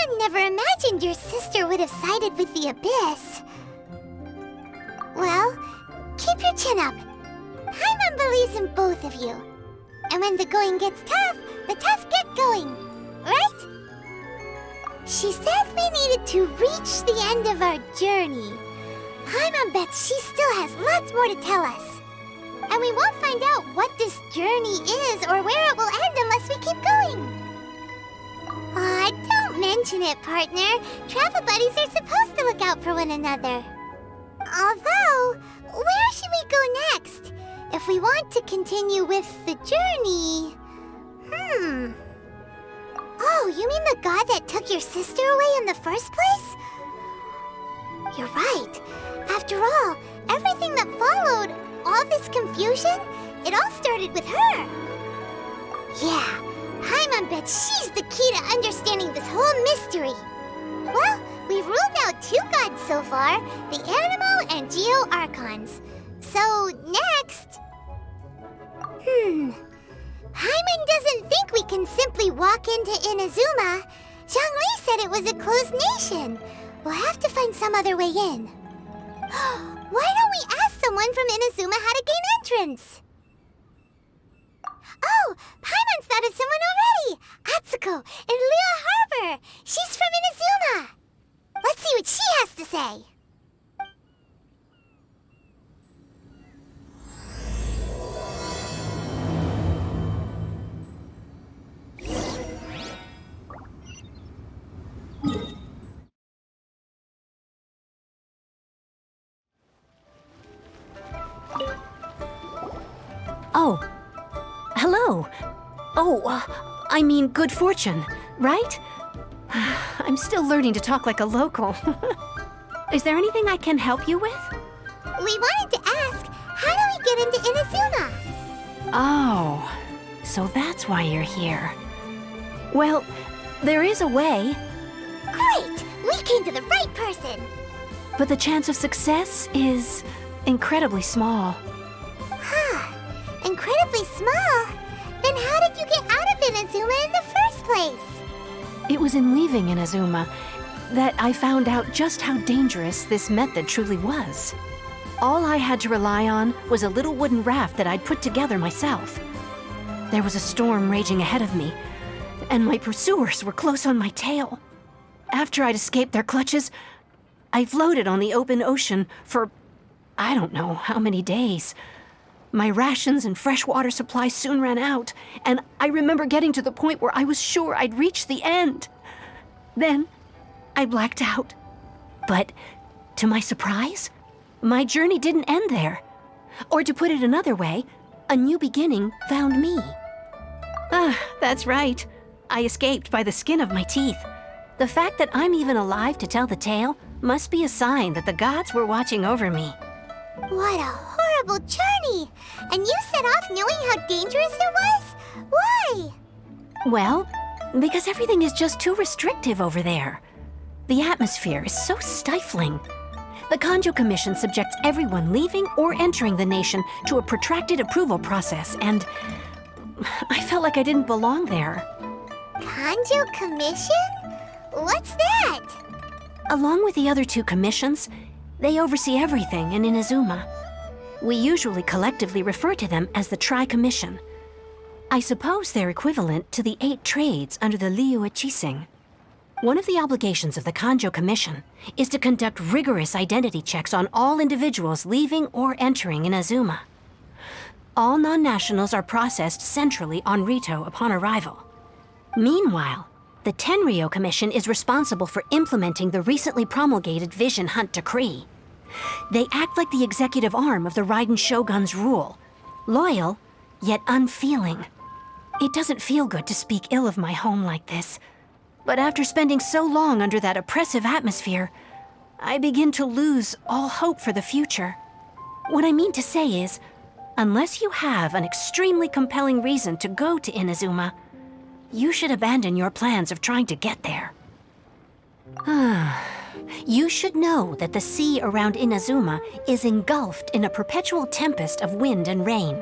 Paimon never imagined your sister would have sided with the Abyss. Well, keep your chin up. Paimon believes in both of you. And when the going gets tough, the tough get going, right? She said we needed to reach the end of our journey. Paimon bets she still has lots more to tell us. And we won't find out what this journey is or where it will end unless we keep going. Aw, don't mention it, partner. Travel buddies are supposed to look out for one another. Although, where should we go next? If we want to continue with the journey... Oh, you mean the god that took your sister away in the first place? You're right. After all, everything that followed, all this confusion, it all started with her. Yeah, Paimon bets she's the key to understanding this whole mystery. Well, we've ruled out 2 gods so far, the Animo and Geo Archons. So, next... Paimon doesn't think we can simply walk into Inazuma. Zhongli said it was a closed nation. We'll have to find some other way in. Why don't we ask someone from Inazuma how to gain entrance? Oh, Paimon's thought of someone already! Atsuko in Liyue Harbor! She's from Inazuma! Let's see what she has to say! Oh, hello. Oh, I mean good fortune, right? I'm still learning to talk like a local. Is there anything I can help you with? We wanted to ask, how do we get into Inazuma? Oh, so that's why you're here. Well, there is a way. Great! We came to the right person! But the chance of success is incredibly small. Incredibly small? Then how did you get out of Inazuma in the first place? It was in leaving Inazuma that I found out just how dangerous this method truly was. All I had to rely on was a little wooden raft that I'd put together myself. There was a storm raging ahead of me, and my pursuers were close on my tail. After I'd escaped their clutches, I floated on the open ocean for I don't know how many days. My rations and fresh water supply soon ran out, and I remember getting to the point where I was sure I'd reached the end. Then, I blacked out. But, to my surprise, my journey didn't end there. Or to put it another way, a new beginning found me. That's right. I escaped by the skin of my teeth. The fact that I'm even alive to tell the tale must be a sign that the gods were watching over me. What a horrible journey! And you set off knowing how dangerous it was? Why? Well, because everything is just too restrictive over there. The atmosphere is so stifling. The Kanjo Commission subjects everyone leaving or entering the nation to a protracted approval process, and I felt like I didn't belong there. Kanjo Commission? What's that? Along with the other 2 commissions, they oversee everything in Inazuma. We usually collectively refer to them as the Tri-Commission. I suppose they're equivalent to the 8 trades under the Liyue Chising. One of the obligations of the Kanjo Commission is to conduct rigorous identity checks on all individuals leaving or entering Inazuma. All non-nationals are processed centrally on Rito upon arrival. Meanwhile, the Tenryo Commission is responsible for implementing the recently promulgated Vision Hunt Decree. They act like the executive arm of the Raiden Shogun's rule. Loyal, yet unfeeling. It doesn't feel good to speak ill of my home like this. But after spending so long under that oppressive atmosphere, I begin to lose all hope for the future. What I mean to say is, unless you have an extremely compelling reason to go to Inazuma, you should abandon your plans of trying to get there. You should know that the sea around Inazuma is engulfed in a perpetual tempest of wind and rain.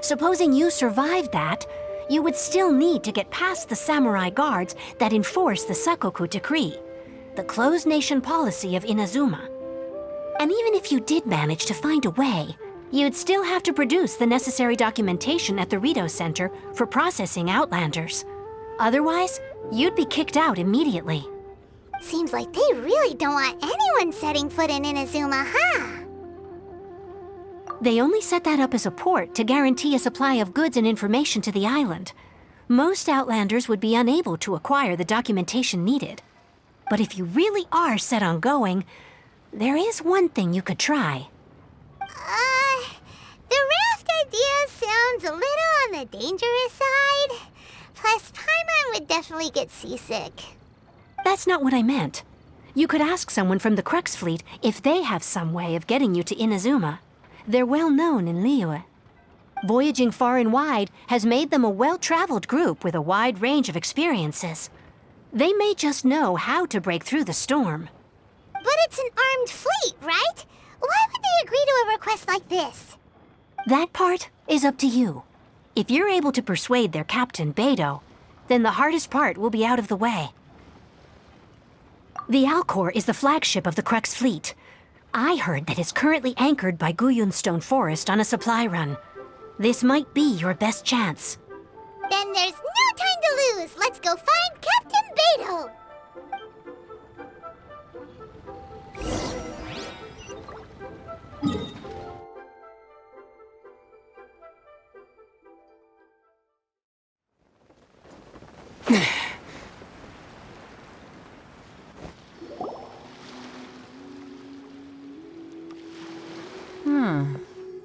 Supposing you survived that, you would still need to get past the samurai guards that enforce the Sakoku Decree, the closed nation policy of Inazuma. And even if you did manage to find a way, you'd still have to produce the necessary documentation at the Rito Center for processing Outlanders. Otherwise, you'd be kicked out immediately. Seems like they really don't want anyone setting foot in Inazuma, huh? They only set that up as a port to guarantee a supply of goods and information to the island. Most Outlanders would be unable to acquire the documentation needed. But if you really are set on going, there is one thing you could try. The raft idea sounds a little on the dangerous side. Plus, Paimon would definitely get seasick. That's not what I meant. You could ask someone from the Crux Fleet if they have some way of getting you to Inazuma. They're well known in Liyue. Voyaging far and wide has made them a well-traveled group with a wide range of experiences. They may just know how to break through the storm. But it's an armed fleet, right? Why would they agree to a request like this? That part is up to you. If you're able to persuade their captain, Beidou, then the hardest part will be out of the way. The Alcor is the flagship of the Crux Fleet. I heard that it's currently anchored by Guyun Stone Forest on a supply run. This might be your best chance. Then there's no time to lose. Let's go find Captain Beidou.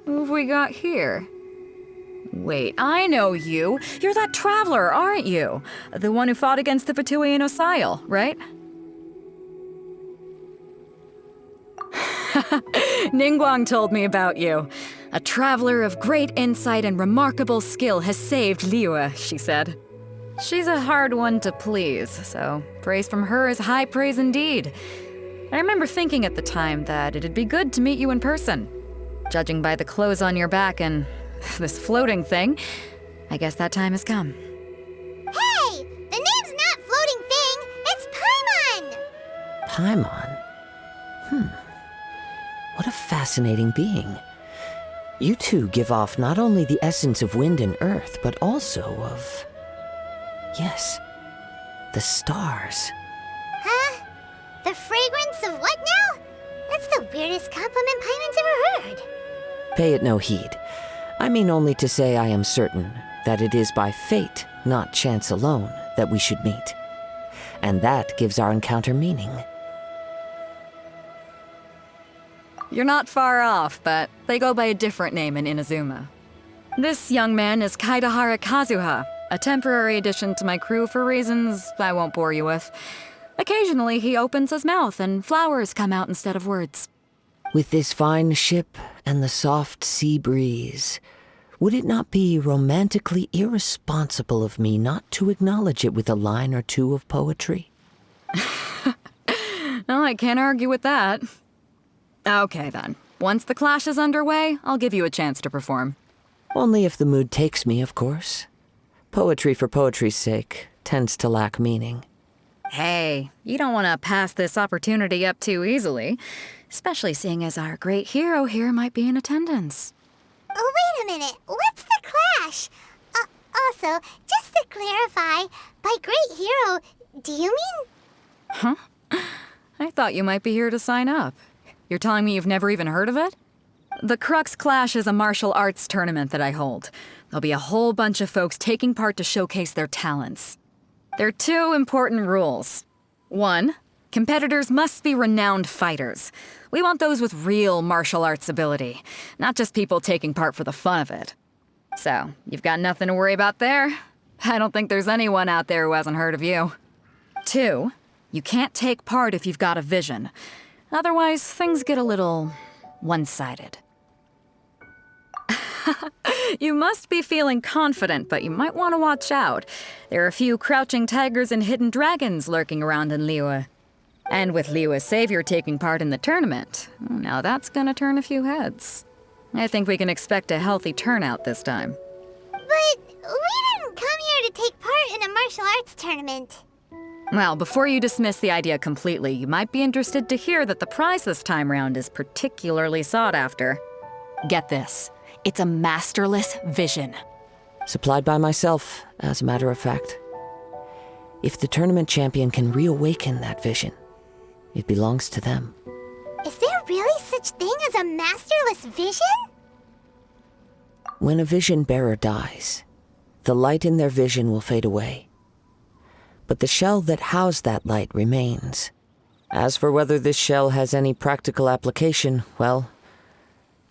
Who have we got here? Wait, I know you. You're that traveler, aren't you? The one who fought against the Fatui and Osile, right? Ningguang told me about you. A traveler of great insight and remarkable skill has saved Liyue, she said. She's a hard one to please, so praise from her is high praise indeed. I remember thinking at the time that it'd be good to meet you in person. Judging by the clothes on your back and this floating thing, I guess that time has come. Hey! The name's not Floating Thing, it's Paimon! Paimon? What a fascinating being. You two give off not only the essence of wind and earth, but also of... yes, the stars. Huh? The fragrance of what now? That's the weirdest compliment Paimon's ever heard. Pay it no heed. I mean only to say I am certain that it is by fate, not chance alone, that we should meet. And that gives our encounter meaning. You're not far off, but they go by a different name in Inazuma. This young man is Kaidahara Kazuha, a temporary addition to my crew for reasons I won't bore you with. Occasionally, he opens his mouth and flowers come out instead of words. With this fine ship and the soft sea breeze, would it not be romantically irresponsible of me not to acknowledge it with a line or two of poetry? No, I can't argue with that. Okay then. Once the clash is underway, I'll give you a chance to perform. Only if the mood takes me, of course. Poetry for poetry's sake tends to lack meaning. Hey, you don't want to pass this opportunity up too easily, especially seeing as our great hero here might be in attendance. Oh, wait a minute. What's the clash? Also, just to clarify, by great hero, do you mean... Huh? I thought you might be here to sign up. You're telling me you've never even heard of it? The Crux Clash is a martial arts tournament that I hold. There'll be a whole bunch of folks taking part to showcase their talents. There are two important rules. 1, competitors must be renowned fighters. We want those with real martial arts ability, not just people taking part for the fun of it. So, you've got nothing to worry about there. I don't think there's anyone out there who hasn't heard of you. 2, you can't take part if you've got a vision. Otherwise, things get a little one-sided. You must be feeling confident, but you might want to watch out. There are a few crouching tigers and hidden dragons lurking around in Liyue. And with Liyue's savior taking part in the tournament, now that's gonna turn a few heads. I think we can expect a healthy turnout this time. But we didn't come take part in a martial arts tournament. Well, before you dismiss the idea completely, you might be interested to hear that the prize this time round is particularly sought after. Get this. It's a masterless vision. Supplied by myself, as a matter of fact. If the tournament champion can reawaken that vision, it belongs to them. Is there really such thing as a masterless vision? When a vision bearer dies, the light in their vision will fade away. But the shell that housed that light remains. As for whether this shell has any practical application, well,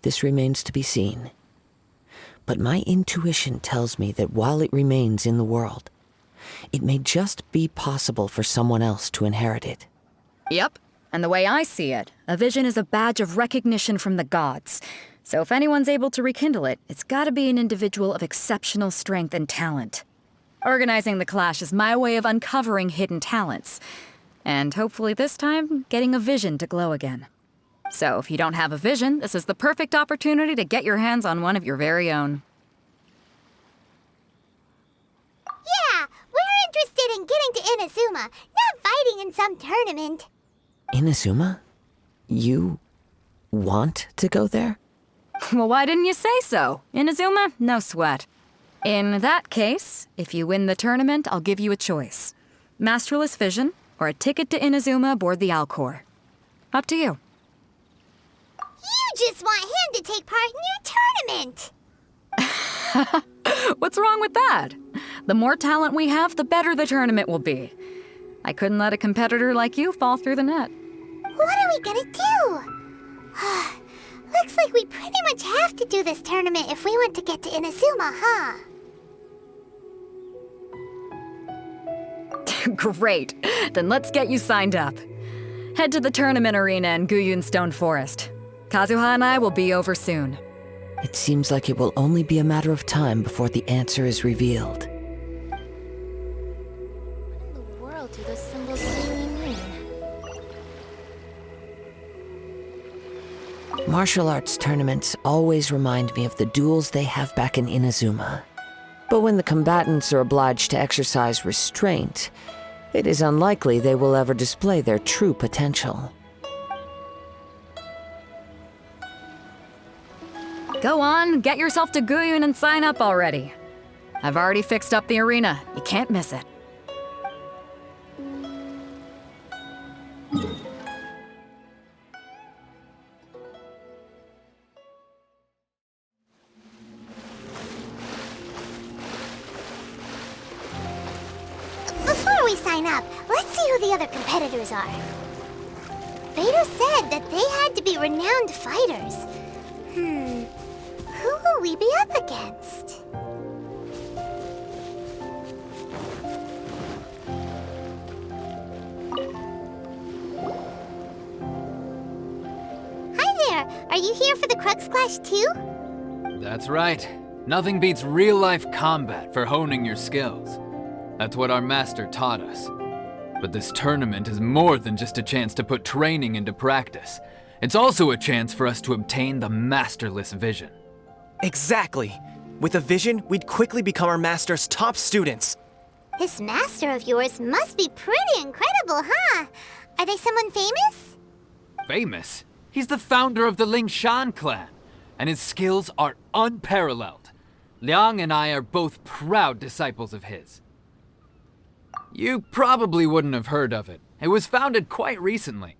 this remains to be seen. But my intuition tells me that while it remains in the world, it may just be possible for someone else to inherit it. Yep. And the way I see it, a vision is a badge of recognition from the gods. So if anyone's able to rekindle it, it's gotta be an individual of exceptional strength and talent. Organizing the clash is my way of uncovering hidden talents. And hopefully this time, getting a vision to glow again. So if you don't have a vision, this is the perfect opportunity to get your hands on one of your very own. Yeah, we're interested in getting to Inazuma, not fighting in some tournament. Inazuma? You want to go there? Well, why didn't you say so? Inazuma? No sweat. In that case, if you win the tournament, I'll give you a choice. Masterless Vision, or a ticket to Inazuma aboard the Alcor. Up to you. You just want him to take part in your tournament! What's wrong with that? The more talent we have, the better the tournament will be. I couldn't let a competitor like you fall through the net. What are we gonna do? Looks like we pretty much have to do this tournament if we want to get to Inazuma, huh? Great. Then let's get you signed up. Head to the tournament arena in Guyun Stone Forest. Kazuha and I will be over soon. It seems like it will only be a matter of time before the answer is revealed. What in the world do those symbols really mean? Martial arts tournaments always remind me of the duels they have back in Inazuma. But when the combatants are obliged to exercise restraint, it is unlikely they will ever display their true potential. Go on, get yourself to Guyun and sign up already. I've already fixed up the arena. You can't miss it. Before we sign up, let's see who the other competitors are. Beidou said that they had to be renowned fighters. Who will we be up against? Hi there! Are you here for the Crux Clash too? That's right. Nothing beats real-life combat for honing your skills. That's what our master taught us. But this tournament is more than just a chance to put training into practice. It's also a chance for us to obtain the masterless vision. Exactly. With a vision, we'd quickly become our master's top students. This master of yours must be pretty incredible, huh? Are they someone famous? Famous? He's the founder of the Lingshan clan, and his skills are unparalleled. Liang and I are both proud disciples of his. You probably wouldn't have heard of it. It was founded quite recently.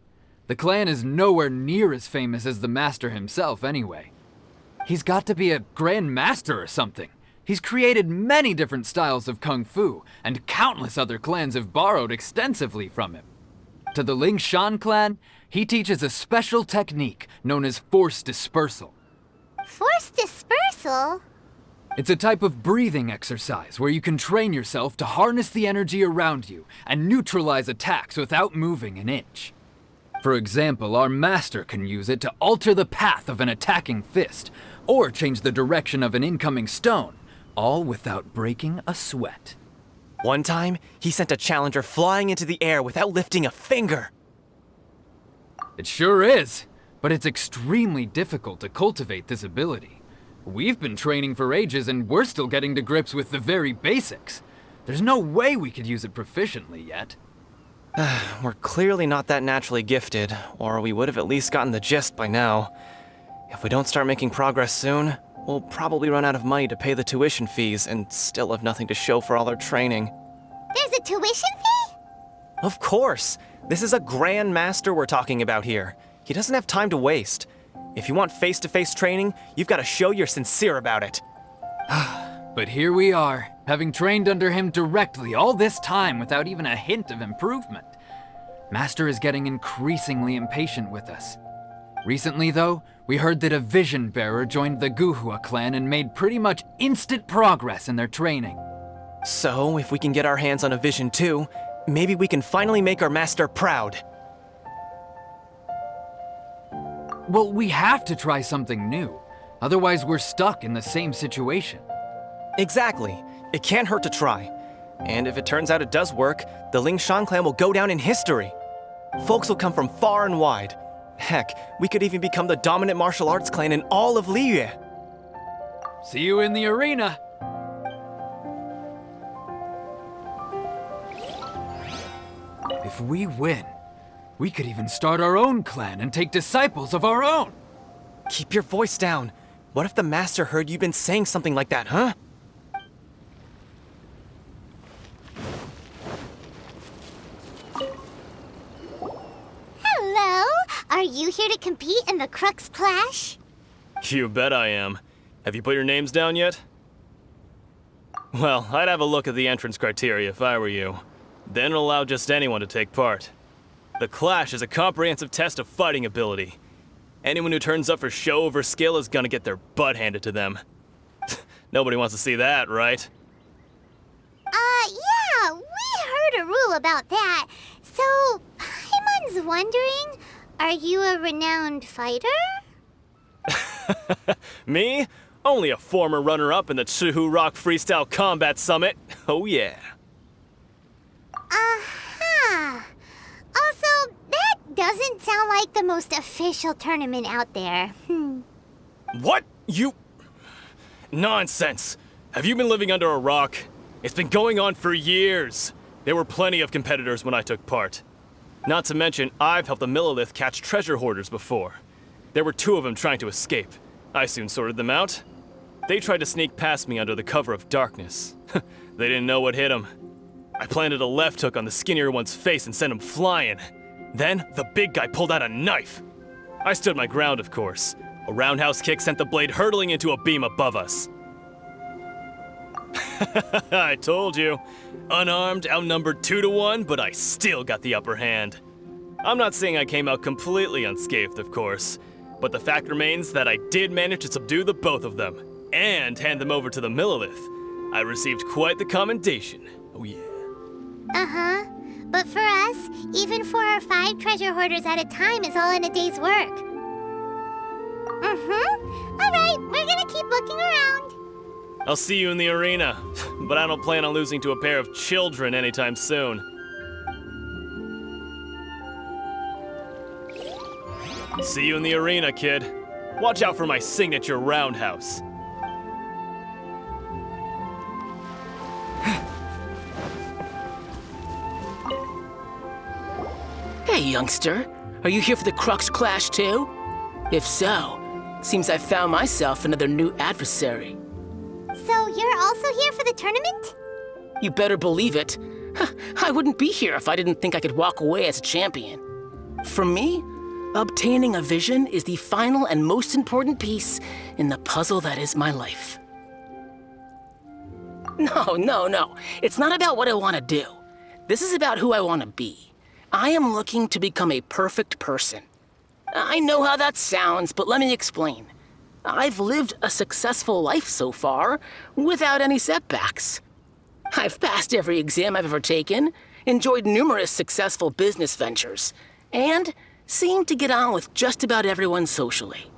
The clan is nowhere near as famous as the master himself anyway. He's got to be a grand master or something. He's created many different styles of kung fu, and countless other clans have borrowed extensively from him. To the Lingshan clan, he teaches a special technique known as force dispersal. Force dispersal? It's a type of breathing exercise where you can train yourself to harness the energy around you and neutralize attacks without moving an inch. For example, our master can use it to alter the path of an attacking fist, or change the direction of an incoming stone, all without breaking a sweat. One time, he sent a challenger flying into the air without lifting a finger. It sure is, but it's extremely difficult to cultivate this ability. We've been training for ages and we're still getting to grips with the very basics. There's no way we could use it proficiently yet. We're clearly not that naturally gifted, or we would have at least gotten the gist by now. If we don't start making progress soon, we'll probably run out of money to pay the tuition fees and still have nothing to show for all our training. There's a tuition fee? Of course! This is a Grand Master we're talking about here. He doesn't have time to waste. If you want face-to-face training, you've got to show you're sincere about it. But here we are, having trained under him directly all this time without even a hint of improvement. Master is getting increasingly impatient with us. Recently, though, we heard that a vision bearer joined the Guhua clan and made pretty much instant progress in their training. So, if we can get our hands on a vision too, maybe we can finally make our master proud. Well, we have to try something new. Otherwise, we're stuck in the same situation. Exactly. It can't hurt to try. And if it turns out it does work, the Lingshan clan will go down in history. Folks will come from far and wide. Heck, we could even become the dominant martial arts clan in all of Liyue. See you in the arena. If we win, we could even start our own clan and take disciples of our own. Keep your voice down. What if the master heard you've been saying something like that, huh? Hello? Are you here to compete in the Crux Clash? You bet I am. Have you put your names down yet? Well, I'd have a look at the entrance criteria if I were you. Then allow just anyone to take part. The Clash is a comprehensive test of fighting ability. Anyone who turns up for show over skill is gonna get their butt handed to them. Nobody wants to see that, right? Yeah, we heard a rule about that. So, Paimon's wondering, are you a renowned fighter? Me? Only a former runner-up in the Chihu Rock Freestyle Combat Summit. Oh yeah. Aha! Also, that doesn't sound like the most official tournament out there. What? You... Nonsense. Have you been living under a rock? It's been going on for years. There were plenty of competitors when I took part. Not to mention, I've helped the Millilith catch treasure hoarders before. There were 2 of them trying to escape. I soon sorted them out. They tried to sneak past me under the cover of darkness. They didn't know what hit them. I planted a left hook on the skinnier one's face and sent him flying. Then, the big guy pulled out a knife. I stood my ground, of course. A roundhouse kick sent the blade hurtling into a beam above us. I told you. Unarmed, outnumbered 2 to 1, but I still got the upper hand. I'm not saying I came out completely unscathed, of course, but the fact remains that I did manage to subdue the both of them, and hand them over to the Millilith. I received quite the commendation. Oh yeah. Uh-huh. But for us, even 4 or 5 treasure hoarders at a time is all in a day's work. All right, we're gonna keep looking around. I'll see you in the arena, but I don't plan on losing to a pair of children anytime soon. See you in the arena, kid. Watch out for my signature roundhouse. Hey, youngster. Are you here for the Crux Clash too? If so, seems I found myself another new adversary. So you're also here for the tournament? You better believe it. I wouldn't be here if I didn't think I could walk away as a champion. For me, obtaining a vision is the final and most important piece in the puzzle that is my life. No. It's not about what I want to do. This is about who I want to be. I am looking to become a perfect person. I know how that sounds, but let me explain. I've lived a successful life so far, without any setbacks. I've passed every exam I've ever taken, enjoyed numerous successful business ventures, and seem to get on with just about everyone socially.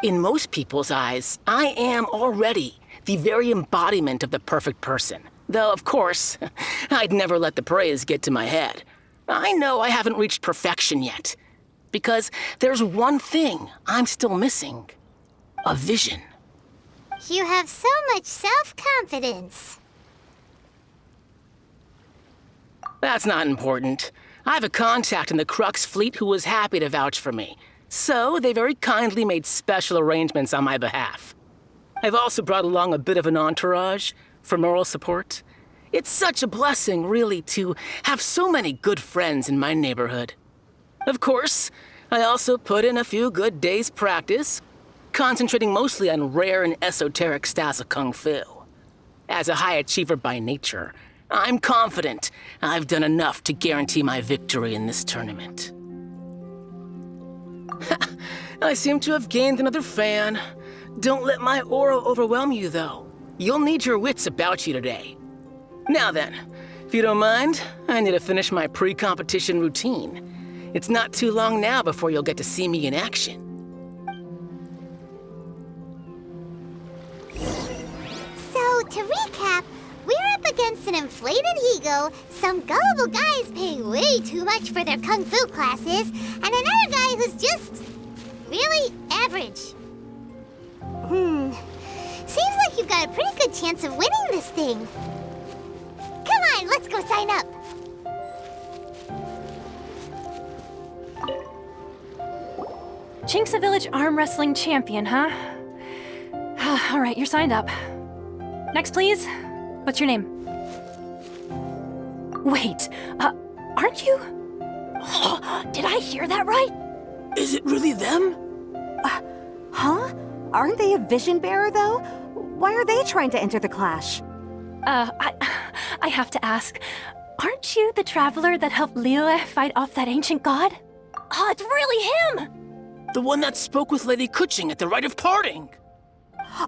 In most people's eyes, I am already the very embodiment of the perfect person. Though, of course, I'd never let the praise get to my head. I know I haven't reached perfection yet, because there's one thing I'm still missing. A vision. You have so much self-confidence. That's not important. I have a contact in the Crux Fleet who was happy to vouch for me. So they very kindly made special arrangements on my behalf. I've also brought along a bit of an entourage for moral support. It's such a blessing, really, to have so many good friends in my neighborhood. Of course, I also put in a few good days' practice, concentrating mostly on rare and esoteric styles of Kung Fu. As a high achiever by nature, I'm confident I've done enough to guarantee my victory in this tournament. I seem to have gained another fan. Don't let my aura overwhelm you, though. You'll need your wits about you today. Now then, if you don't mind, I need to finish my pre-competition routine. It's not too long now before you'll get to see me in action. So, to recap, we're up against an inflated ego, some gullible guys paying way too much for their kung fu classes, and another guy who's just really average. Seems like you've got a pretty good chance of winning this thing. Come on, let's go sign up. Chinksa Village Arm Wrestling Champion, huh? All right, you're signed up. Next, please. What's your name? Wait, aren't you? Did I hear that right? Is it really them? Huh? Aren't they a vision bearer, though? Why are they trying to enter the clash? I have to ask, aren't you the traveler that helped Liyue fight off that ancient god? Oh, it's really him! The one that spoke with Lady Kuching at the rite of parting.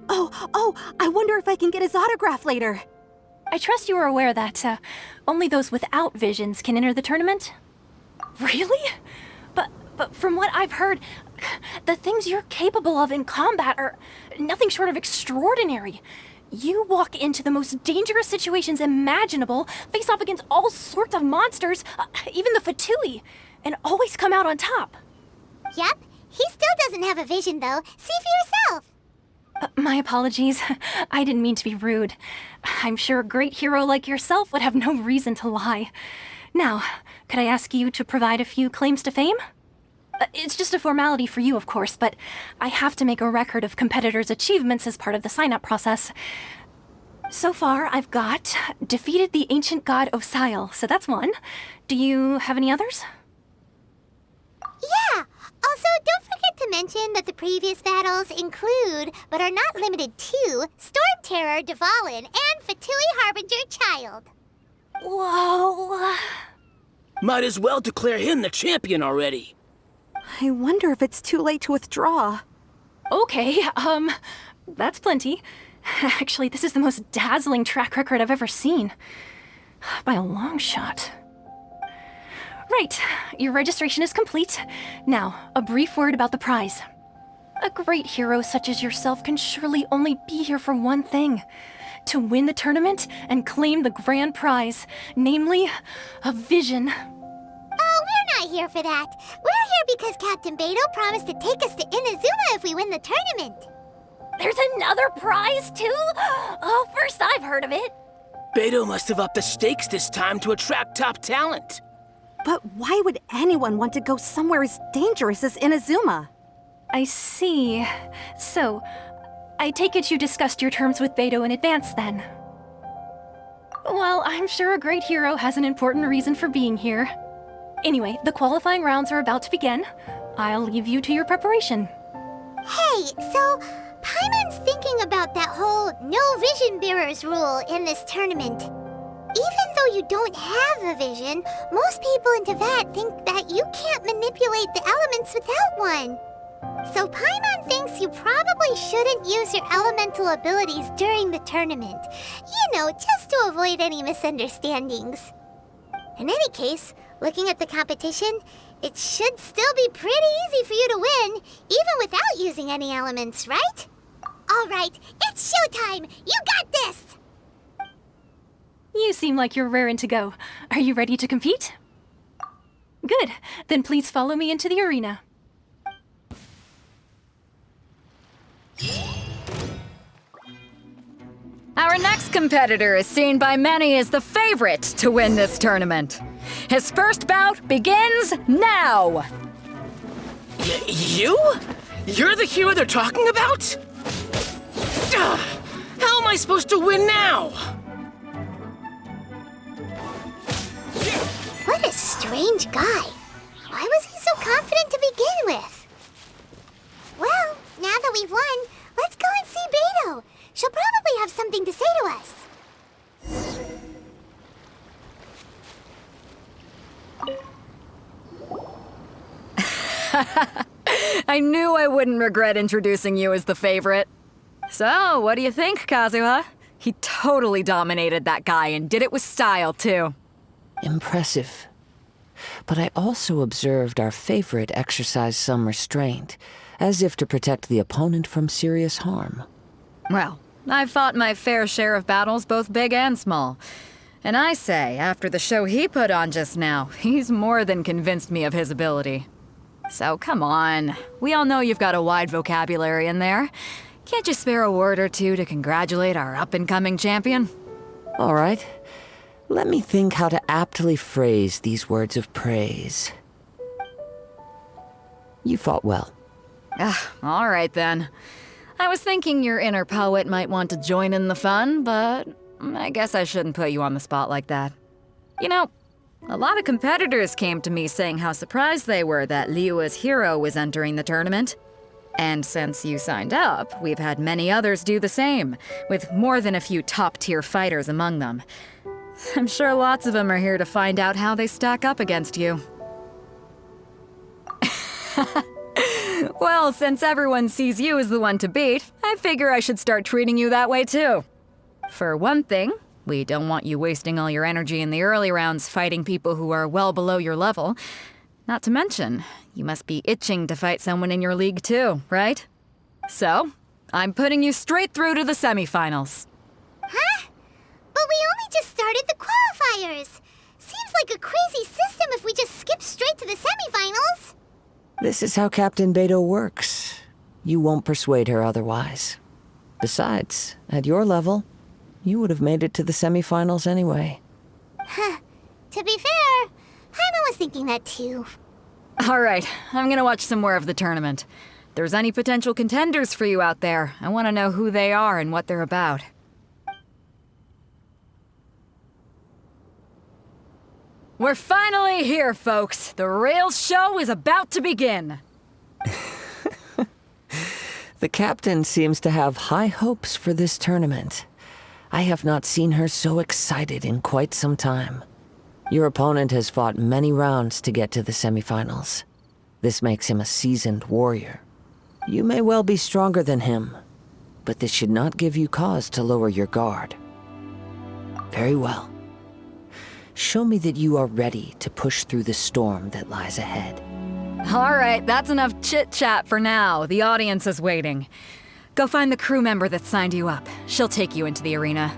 Oh, I wonder if I can get his autograph later. I trust you are aware that only those without visions can enter the tournament? Really? But from what I've heard, the things you're capable of in combat are nothing short of extraordinary. You walk into the most dangerous situations imaginable, face off against all sorts of monsters, even the Fatui, and always come out on top. Yep, he still doesn't have a vision, though. See for yourself. My apologies. I didn't mean to be rude. I'm sure a great hero like yourself would have no reason to lie. Now, could I ask you to provide a few claims to fame? It's just a formality for you, of course, but I have to make a record of competitors' achievements as part of the sign-up process. So far, I've got defeated the ancient god Osial, so that's one. Do you have any others? Yeah! Also, don't forget to mention that the previous battles include, but are not limited to, Storm Terror, Dvalin, and Fatui Harbinger Child. Whoa! Might as well declare him the champion already. I wonder if it's too late to withdraw. Okay, that's plenty. Actually, this is the most dazzling track record I've ever seen. By a long shot. Right, your registration is complete. Now, a brief word about the prize. A great hero such as yourself can surely only be here for one thing. To win the tournament and claim the grand prize, namely, a vision. Oh, we're not here for that. We're here because Captain Beidou promised to take us to Inazuma if we win the tournament. There's another prize, too? Oh, first I've heard of it. Beidou must have upped the stakes this time to attract top talent. But why would anyone want to go somewhere as dangerous as Inazuma? I see. So, I take it you discussed your terms with Beidou in advance, then? Well, I'm sure a great hero has an important reason for being here. Anyway, the qualifying rounds are about to begin. I'll leave you to your preparation. Hey, so Paimon's thinking about that whole no vision bearers rule in this tournament. Even though you don't have a vision, most people in Teyvat think that you can't manipulate the elements without one. So Paimon thinks you probably shouldn't use your elemental abilities during the tournament. You know, just to avoid any misunderstandings. In any case, looking at the competition, it should still be pretty easy for you to win, even without using any elements, right? All right, it's showtime! You got this! You seem like you're raring to go. Are you ready to compete? Good. Then please follow me into the arena. Our next competitor is seen by many as the favorite to win this tournament. His first bout begins now! You? You're the hero they're talking about? How am I supposed to win now? What a strange guy. Why was he so confident to begin with? Well, now that we've won, let's go and see Beidou. She'll probably have something to say to us. I knew I wouldn't regret introducing you as the favorite. So, what do you think, Kazuha? He totally dominated that guy and did it with style, too. Impressive. But I also observed our favorite exercise some restraint, as if to protect the opponent from serious harm. Well, I've fought my fair share of battles, both big and small. And I say, after the show he put on just now, he's more than convinced me of his ability. So come on, we all know you've got a wide vocabulary in there. Can't you spare a word or two to congratulate our up-and-coming champion? All right. Let me think how to aptly phrase these words of praise. You fought well. All right then. I was thinking your inner poet might want to join in the fun, but I guess I shouldn't put you on the spot like that. You know, a lot of competitors came to me saying how surprised they were that Liyue's hero was entering the tournament. And since you signed up, we've had many others do the same, with more than a few top-tier fighters among them. I'm sure lots of them are here to find out how they stack up against you. Well, since everyone sees you as the one to beat, I figure I should start treating you that way too. For one thing, we don't want you wasting all your energy in the early rounds fighting people who are well below your level. Not to mention, you must be itching to fight someone in your league too, right? So, I'm putting you straight through to the semifinals. Huh? But we only just started the qualifiers. Seems like a crazy system if we just skip straight to the semifinals. This is how Captain Beidou works. You won't persuade her otherwise. Besides, at your level, you would have made it to the semifinals anyway. Huh. To be fair, Paimon was thinking that too. All right, I'm gonna watch some more of the tournament. If there's any potential contenders for you out there, I want to know who they are and what they're about. We're finally here, folks. The real show is about to begin. The captain seems to have high hopes for this tournament. I have not seen her so excited in quite some time. Your opponent has fought many rounds to get to the semifinals. This makes him a seasoned warrior. You may well be stronger than him, but this should not give you cause to lower your guard. Very well. Show me that you are ready to push through the storm that lies ahead. All right, that's enough chit-chat for now. The audience is waiting. Go find the crew member that signed you up. She'll take you into the arena.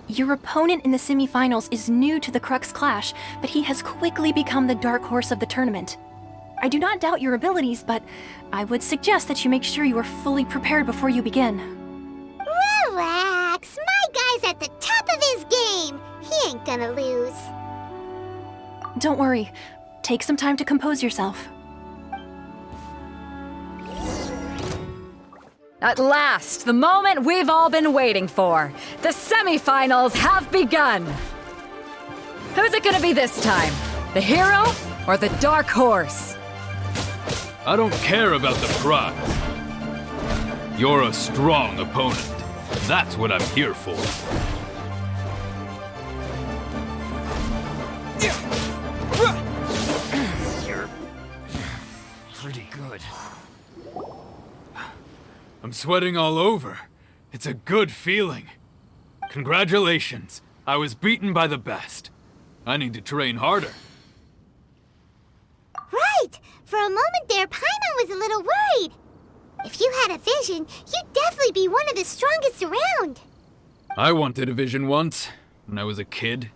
Your opponent in the semifinals is new to the Crux Clash, but he has quickly become the dark horse of the tournament. I do not doubt your abilities, but I would suggest that you make sure you are fully prepared before you begin. Relax. My guy's at the top of his game. He ain't gonna lose. Don't worry. Take some time to compose yourself. At last, the moment we've all been waiting for. The semifinals have begun. Who's it gonna be this time? The hero or the dark horse? I don't care about the prize. You're a strong opponent. That's what I'm here for. You're pretty good. I'm sweating all over. It's a good feeling. Congratulations. I was beaten by the best. I need to train harder. Right. For a moment there, Paimon was a little worried. If you had a vision, you'd definitely be one of the strongest around. I wanted a vision once, when I was a kid.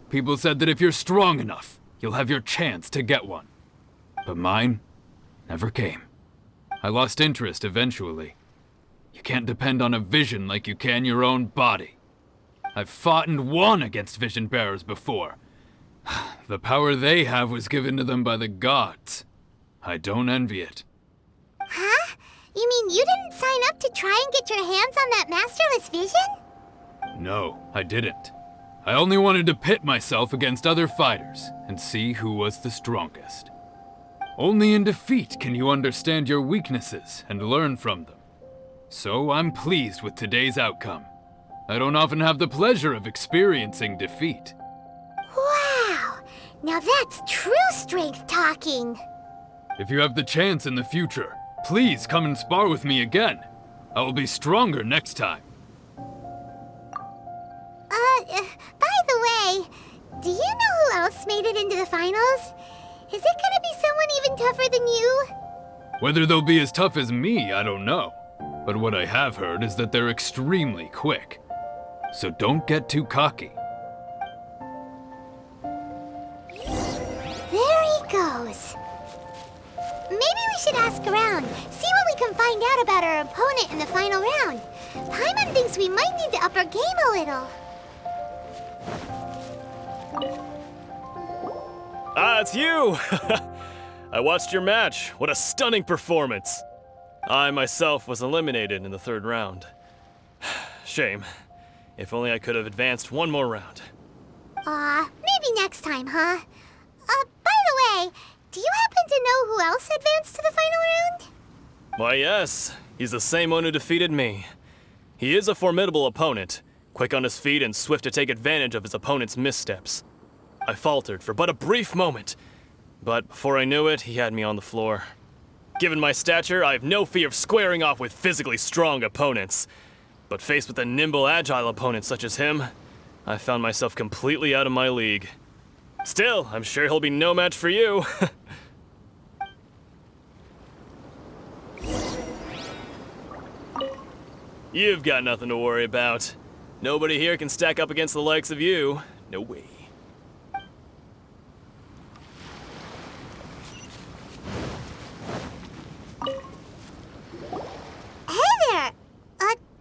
People said that if you're strong enough, you'll have your chance to get one. But mine never came. I lost interest eventually. You can't depend on a vision like you can your own body. I've fought and won against vision bearers before. The power they have was given to them by the gods. I don't envy it. Huh? You mean you didn't sign up to try and get your hands on that masterless vision? No, I didn't. I only wanted to pit myself against other fighters and see who was the strongest. Only in defeat can you understand your weaknesses and learn from them. So I'm pleased with today's outcome. I don't often have the pleasure of experiencing defeat. Wow! Now that's true strength talking. If you have the chance in the future, please come and spar with me again. I will be stronger next time. By the way, do you know who else made it into the finals? Is it gonna be someone even tougher than you? Whether they'll be as tough as me, I don't know. But what I have heard is that they're extremely quick. So don't get too cocky. There he goes. Maybe we should ask around, see what we can find out about our opponent in the final round. Paimon thinks we might need to up our game a little. Ah, it's you! I watched your match. What a stunning performance. I myself was eliminated in the third round. Shame. If only I could have advanced one more round. Maybe next time, huh? By the way, do you happen to know who else advanced to the final round? Why, yes. He's the same one who defeated me. He is a formidable opponent, quick on his feet and swift to take advantage of his opponent's missteps. I faltered for but a brief moment, but before I knew it, he had me on the floor. Given my stature, I have no fear of squaring off with physically strong opponents. But faced with a nimble, agile opponent such as him, I found myself completely out of my league. Still, I'm sure he'll be no match for you. You've got nothing to worry about. Nobody here can stack up against the likes of you. No way.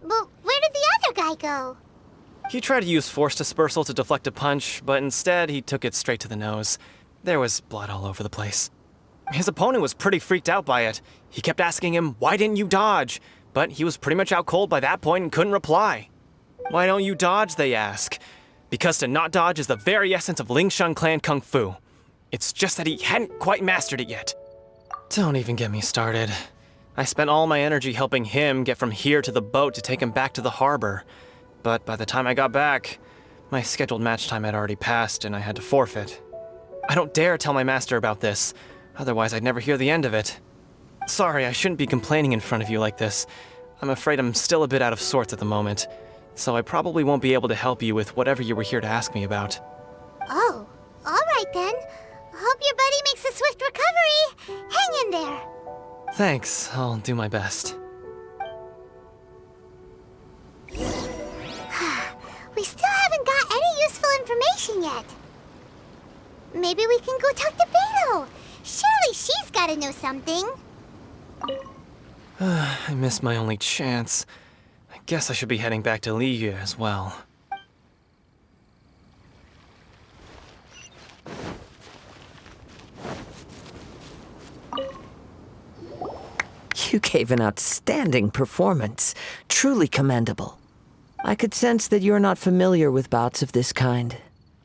Well, where did the other guy go? He tried to use force dispersal to deflect a punch, but instead he took it straight to the nose. There was blood all over the place. His opponent was pretty freaked out by it. He kept asking him, "Why didn't you dodge?" But he was pretty much out cold by that point and couldn't reply. "Why don't you dodge?" they ask. Because to not dodge is the very essence of Lingshan clan kung fu. It's just that he hadn't quite mastered it yet. Don't even get me started. I spent all my energy helping him get from here to the boat to take him back to the harbor. But by the time I got back, my scheduled match time had already passed and I had to forfeit. I don't dare tell my master about this, otherwise I'd never hear the end of it. Sorry, I shouldn't be complaining in front of you like this. I'm afraid I'm still a bit out of sorts at the moment, so I probably won't be able to help you with whatever you were here to ask me about. Oh, all right then. Hope your buddy makes a swift recovery. Hang in there. Thanks, I'll do my best. We still haven't got any useful information yet. Maybe we can go talk to Beidou. Surely she's gotta know something. I missed my only chance. I guess I should be heading back to Liyue as well. You gave an outstanding performance. Truly commendable. I could sense that you're not familiar with bouts of this kind,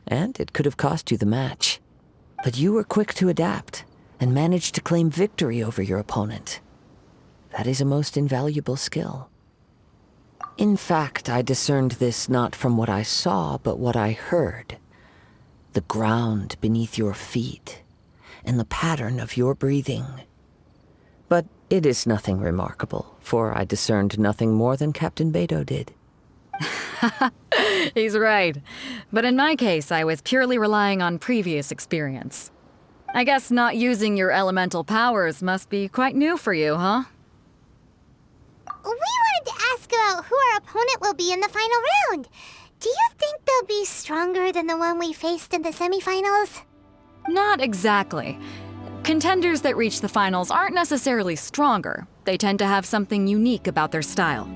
and it could have cost you the match. But you were quick to adapt, and managed to claim victory over your opponent. That is a most invaluable skill. In fact, I discerned this not from what I saw, but what I heard. The ground beneath your feet, and the pattern of your breathing. But it is nothing remarkable, for I discerned nothing more than Captain Beidou did. He's right. But in my case, I was purely relying on previous experience. I guess not using your elemental powers must be quite new for you, huh? We wanted to ask about who our opponent will be in the final round. Do you think they'll be stronger than the one we faced in the semifinals? Not exactly. Contenders that reach the finals aren't necessarily stronger. They tend to have something unique about their style.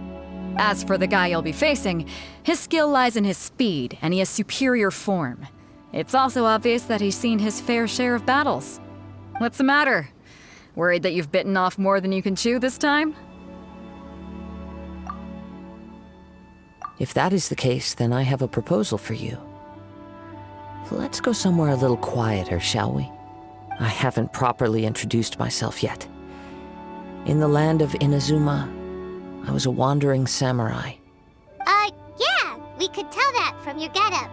As for the guy you'll be facing, his skill lies in his speed, and he has superior form. It's also obvious that he's seen his fair share of battles. What's the matter? Worried that you've bitten off more than you can chew this time? If that is the case, then I have a proposal for you. Let's go somewhere a little quieter, shall we? I haven't properly introduced myself yet. In the land of Inazuma, I was a wandering samurai. Yeah, we could tell that from your getup.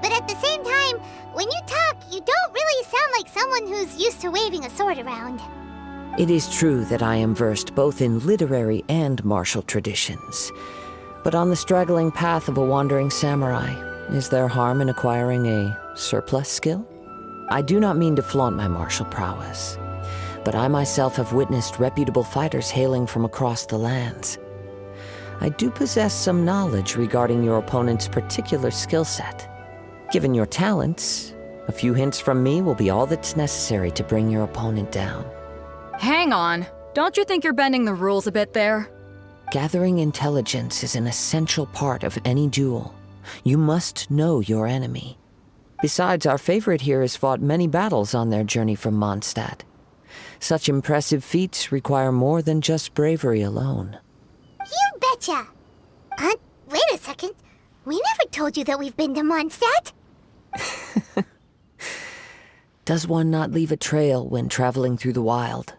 But at the same time, when you talk, you don't really sound like someone who's used to waving a sword around. It is true that I am versed both in literary and martial traditions. But on the straggling path of a wandering samurai, is there harm in acquiring a surplus skill? I do not mean to flaunt my martial prowess, but I myself have witnessed reputable fighters hailing from across the lands. I do possess some knowledge regarding your opponent's particular skill set. Given your talents, a few hints from me will be all that's necessary to bring your opponent down. Hang on. Don't you think you're bending the rules a bit there? Gathering intelligence is an essential part of any duel. You must know your enemy. Besides, our favorite here has fought many battles on their journey from Mondstadt. Such impressive feats require more than just bravery alone. You betcha! Wait a second. We never told you that we've been to Mondstadt. Does one not leave a trail when traveling through the wild?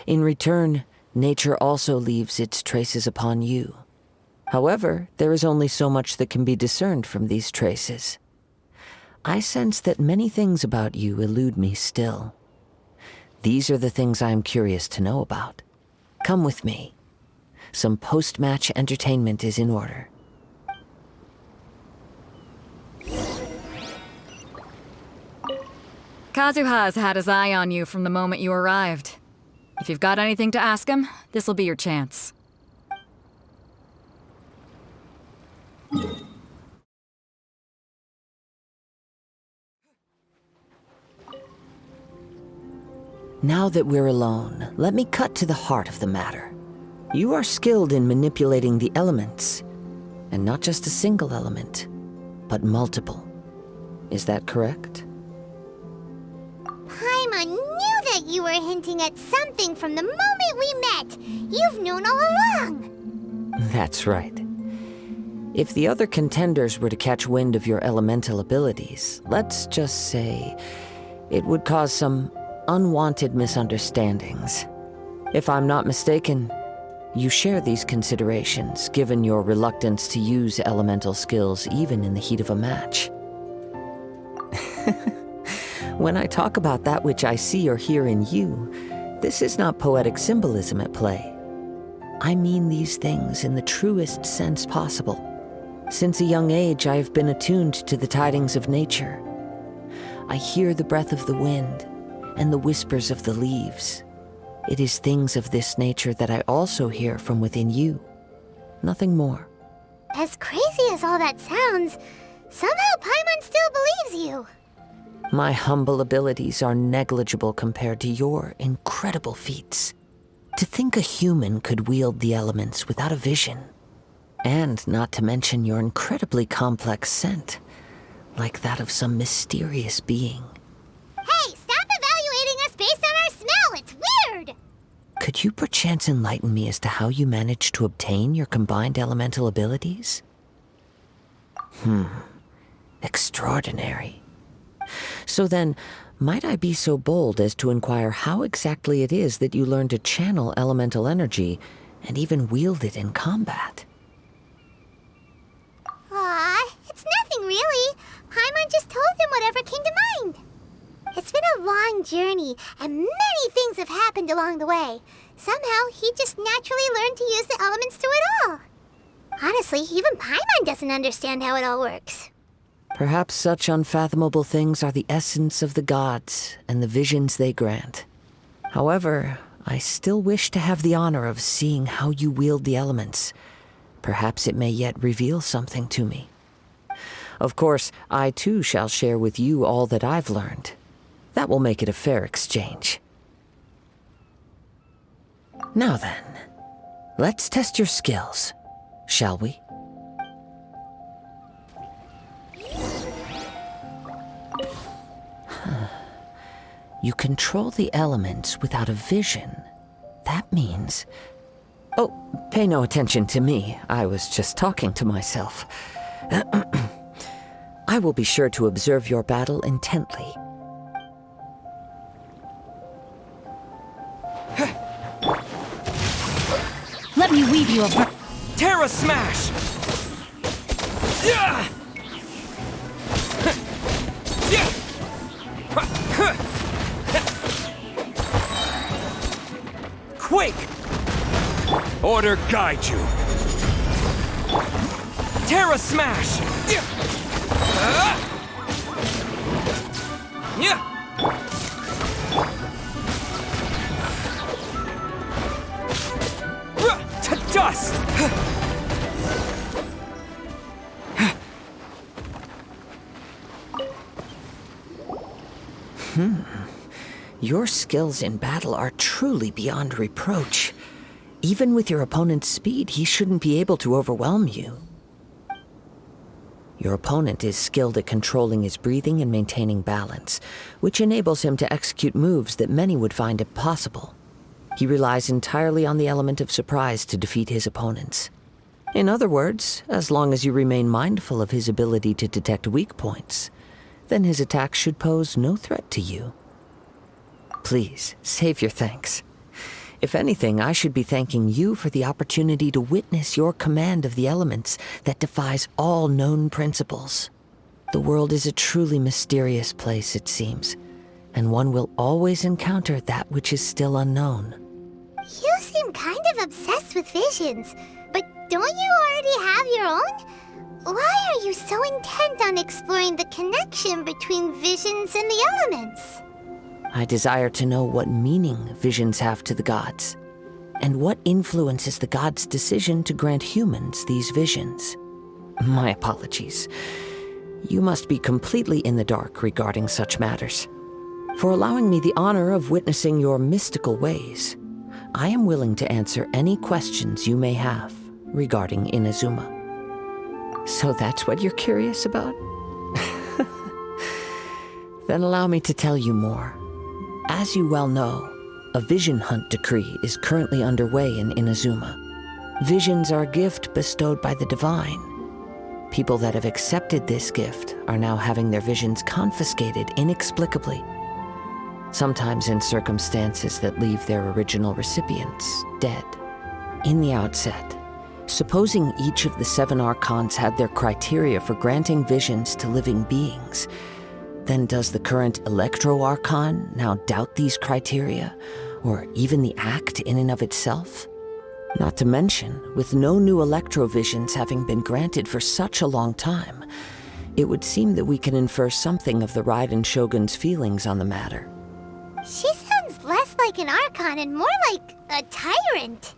In return, nature also leaves its traces upon you. However, there is only so much that can be discerned from these traces. I sense that many things about you elude me still. These are the things I am curious to know about. Come with me. Some post-match entertainment is in order. Kazuha has had his eye on you from the moment you arrived. If you've got anything to ask him, this'll be your chance. Now that we're alone, let me cut to the heart of the matter. You are skilled in manipulating the elements, and not just a single element, but multiple. Is that correct? Paimon knew that you were hinting at something from the moment we met. You've known all along. That's right. If the other contenders were to catch wind of your elemental abilities, let's just say it would cause some unwanted misunderstandings. If I'm not mistaken, you share these considerations, given your reluctance to use elemental skills even in the heat of a match. When I talk about that which I see or hear in you, this is not poetic symbolism at play. I mean these things in the truest sense possible. Since a young age, I have been attuned to the tidings of nature. I hear the breath of the wind and the whispers of the leaves. It is things of this nature that I also hear from within you. Nothing more. As crazy as all that sounds, somehow Paimon still believes you. My humble abilities are negligible compared to your incredible feats. To think a human could wield the elements without a vision. And not to mention your incredibly complex scent, like that of some mysterious being. Hey, stop evaluating us based on our smell! It's weird! Could you perchance enlighten me as to how you managed to obtain your combined elemental abilities? Extraordinary. So then, might I be so bold as to inquire how exactly it is that you learned to channel elemental energy and even wield it in combat? Aw, it's nothing really. Paimon just told him whatever came to mind. It's been a long journey, and many things have happened along the way. Somehow, he just naturally learned to use the elements through it all. Honestly, even Paimon doesn't understand how it all works. Perhaps such unfathomable things are the essence of the gods and the visions they grant. However, I still wish to have the honor of seeing how you wield the elements. Perhaps it may yet reveal something to me. Of course, I too shall share with you all that I've learned. That will make it a fair exchange. Now then, let's test your skills, shall we? You control the elements without a vision. That means... Oh, pay no attention to me. I was just talking to myself. I will be sure to observe your battle intently. Let me weave you a... Terra Smash! Yeah! Quake! Order guide you. Terra Smash! To dust! Your skills in battle are truly beyond reproach. Even with your opponent's speed, he shouldn't be able to overwhelm you. Your opponent is skilled at controlling his breathing and maintaining balance, which enables him to execute moves that many would find impossible. He relies entirely on the element of surprise to defeat his opponents. In other words, as long as you remain mindful of his ability to detect weak points, then his attacks should pose no threat to you. Please, save your thanks. If anything, I should be thanking you for the opportunity to witness your command of the elements that defies all known principles. The world is a truly mysterious place, it seems, and one will always encounter that which is still unknown. You seem kind of obsessed with visions, but don't you already have your own? Why are you so intent on exploring the connection between visions and the elements? I desire to know what meaning visions have to the gods, and what influences the gods' decision to grant humans these visions. My apologies. You must be completely in the dark regarding such matters. For allowing me the honor of witnessing your mystical ways, I am willing to answer any questions you may have regarding Inazuma. So that's what you're curious about? Then allow me to tell you more. As you well know, a vision hunt decree is currently underway in Inazuma. Visions are a gift bestowed by the divine. People that have accepted this gift are now having their visions confiscated inexplicably, sometimes in circumstances that leave their original recipients dead. In the outset, supposing each of the 7 Archons had their criteria for granting visions to living beings, then does the current Electro-Archon now doubt these criteria, or even the act in and of itself? Not to mention, with no new Electro-Visions having been granted for such a long time, it would seem that we can infer something of the Raiden Shogun's feelings on the matter. She sounds less like an Archon and more like a tyrant.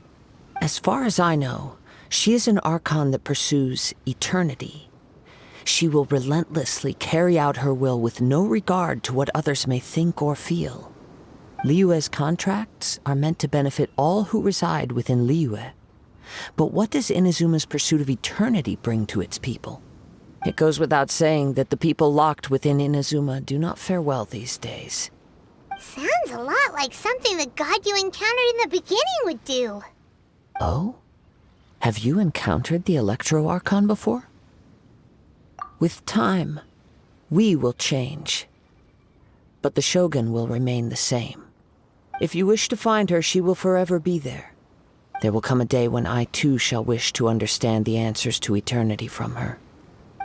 As far as I know, she is an Archon that pursues eternity. She will relentlessly carry out her will with no regard to what others may think or feel. Liyue's contracts are meant to benefit all who reside within Liyue. But what does Inazuma's pursuit of eternity bring to its people? It goes without saying that the people locked within Inazuma do not fare well these days. Sounds a lot like something the god you encountered in the beginning would do. Oh? Have you encountered the Electro-Archon before? With time, we will change. But the Shogun will remain the same. If you wish to find her, she will forever be there. There will come a day when I too shall wish to understand the answers to eternity from her.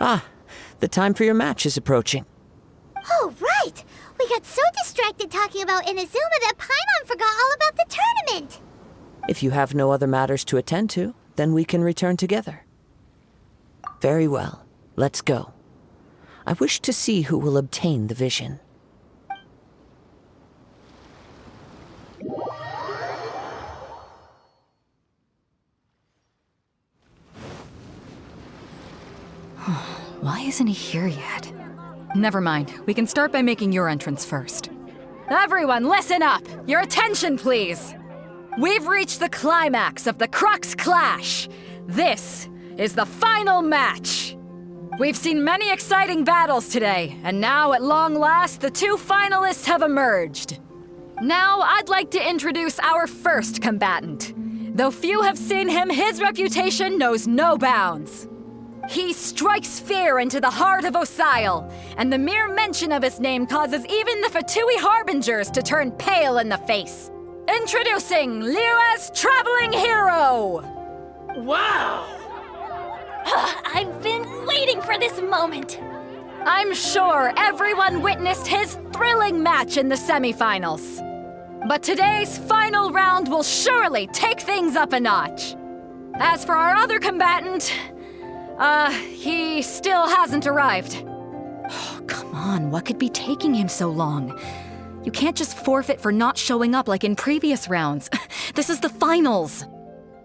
Ah, the time for your match is approaching. Oh, right! We got so distracted talking about Inazuma that Paimon forgot all about the tournament! If you have no other matters to attend to, then we can return together. Very well. Let's go. I wish to see who will obtain the vision. Why isn't he here yet? Never mind. We can start by making your entrance first. Everyone, listen up! Your attention, please! We've reached the climax of the Crux Clash! This is the final match! We've seen many exciting battles today, and now, at long last, the two finalists have emerged. Now, I'd like to introduce our first combatant. Though few have seen him, his reputation knows no bounds. He strikes fear into the heart of Osile, and the mere mention of his name causes even the Fatui Harbingers to turn pale in the face. Introducing Liyue's traveling hero! Wow! I've been waiting for this moment. I'm sure everyone witnessed his thrilling match in the semifinals. But today's final round will surely take things up a notch. As for our other combatant, he still hasn't arrived. Oh, come on, what could be taking him so long? You can't just forfeit for not showing up like in previous rounds. This is the finals.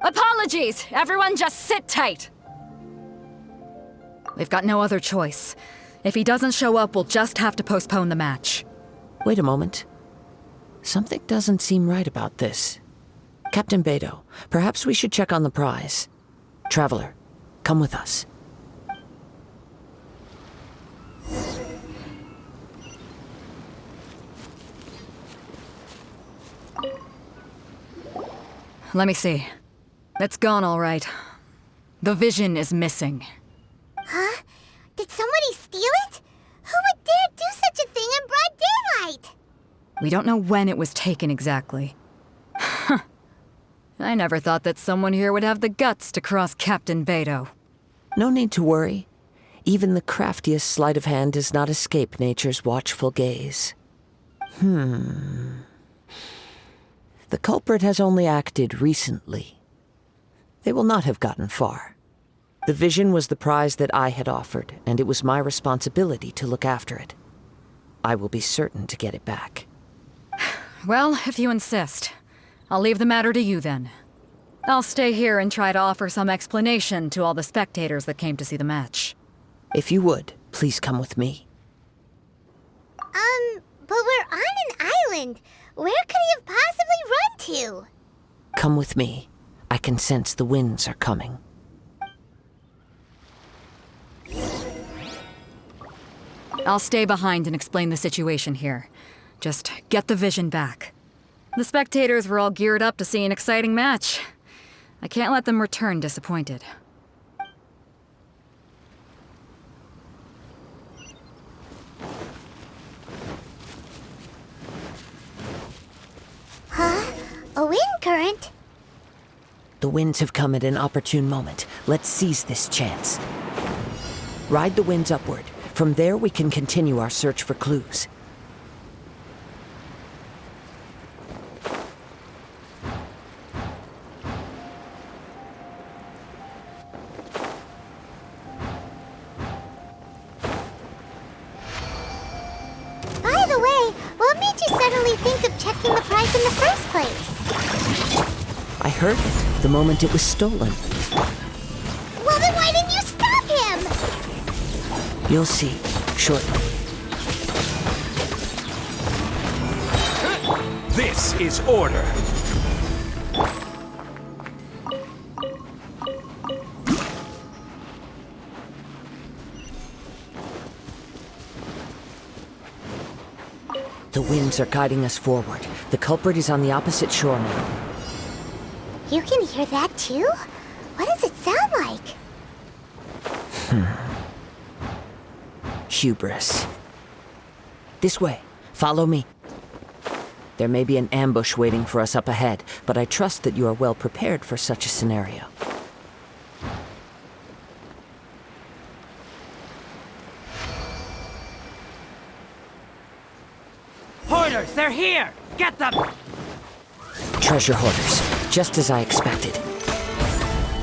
Apologies! Everyone just sit tight! We've got no other choice. If he doesn't show up, we'll just have to postpone the match. Wait a moment. Something doesn't seem right about this. Captain Beidou, perhaps we should check on the prize. Traveler, come with us. Let me see. It's gone all right. The vision is missing. Huh? Did somebody steal it? Who would dare do such a thing in broad daylight? We don't know when it was taken exactly. I never thought that someone here would have the guts to cross Captain Beidou. No need to worry. Even the craftiest sleight of hand does not escape nature's watchful gaze. The culprit has only acted recently. They will not have gotten far. The vision was the prize that I had offered, and it was my responsibility to look after it. I will be certain to get it back. Well, if you insist. I'll leave the matter to you then. I'll stay here and try to offer some explanation to all the spectators that came to see the match. If you would, please come with me. But we're on an island. Where could he have possibly run to? Come with me. I can sense the winds are coming. I'll stay behind and explain the situation here. Just get the vision back. The spectators were all geared up to see an exciting match. I can't let them return disappointed. Huh? A wind current? The winds have come at an opportune moment. Let's seize this chance. Ride the winds upward. From there, we can continue our search for clues. By the way, what made you suddenly think of checking the prize in the first place? I heard it the moment it was stolen. Well, then why didn't you stop him? You'll see shortly. This is order. The winds are guiding us forward. The culprit is on the opposite shore now. You can hear that too? What does it sound like? Hubris. This way. Follow me. There may be an ambush waiting for us up ahead, but I trust that you are well prepared for such a scenario. Hoarders, they're here! Get them! Treasure hoarders, just as I expected.